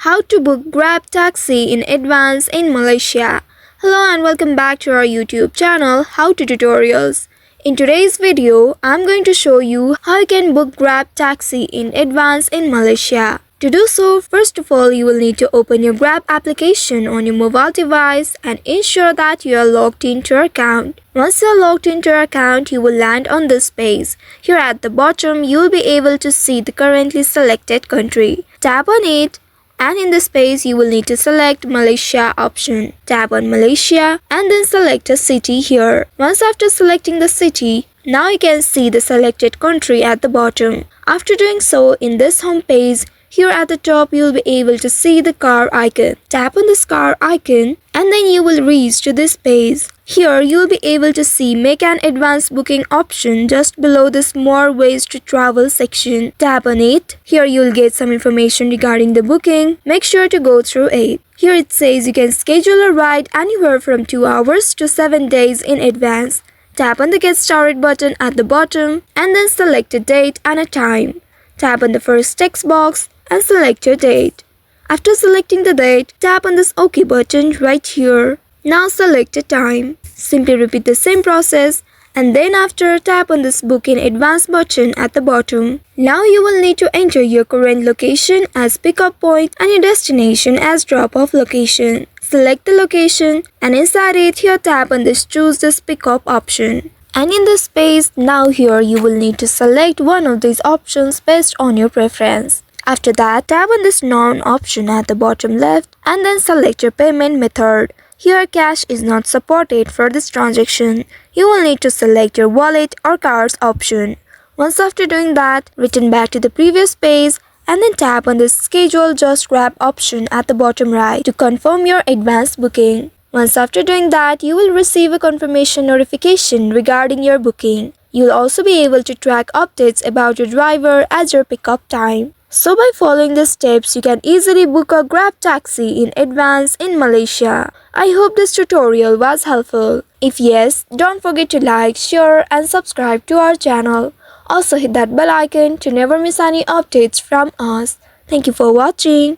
how to book Grab taxi in advance in Malaysia. Hello and welcome back to our YouTube channel How to Tutorials. In today's video, I'm going to show you how you can book Grab taxi in advance in Malaysia. To do so, first of all, you will need to open your Grab application on your mobile device and ensure that you are logged into your account. Once you are logged into your account, you will land on this page. Here at the bottom, you will be able to see the currently selected country. Tap on it. And in this page, you will need to select Malaysia option. Tap on Malaysia and then select a city here. Once after selecting the city, now you can see the selected country at the bottom. After doing so, in this home page, here at the top, you will be able to see the car icon. Tap on this car icon and then you will reach to this page. Here, you will be able to see Make an Advance Booking option just below this More Ways to Travel section. Tap on it. Here, you will get some information regarding the booking. Make sure to go through it. Here it says you can schedule a ride anywhere from 2 hours to 7 days in advance. Tap on the Get Started button at the bottom and then select a date and a time. Tap on the first text box and select your date. After selecting the date, tap on this OK button right here. Now select a time. Simply repeat the same process and then after tap on this Book in Advance button at the bottom. Now you will need to enter your current location as pickup point and your destination as drop-off location. Select the location and inside it here tap on this Choose this Pickup option. And in this space, now here you will need to select one of these options based on your preference. After that, tap on this None option at the bottom left and then select your payment method. Here cash is not supported for this transaction. You will need to select your wallet or cards option. Once after doing that, return back to the previous page and then tap on this Schedule Just Grab option at the bottom right to confirm your advance booking. Once after doing that, you will receive a confirmation notification regarding your booking. You will also be able to track updates about your driver as your pickup time. So by following these steps, you can easily book a Grab taxi in advance in Malaysia. I hope this tutorial was helpful. If yes, don't forget to like, share and subscribe to our channel. Also hit that bell icon to never miss any updates from us. Thank you for watching.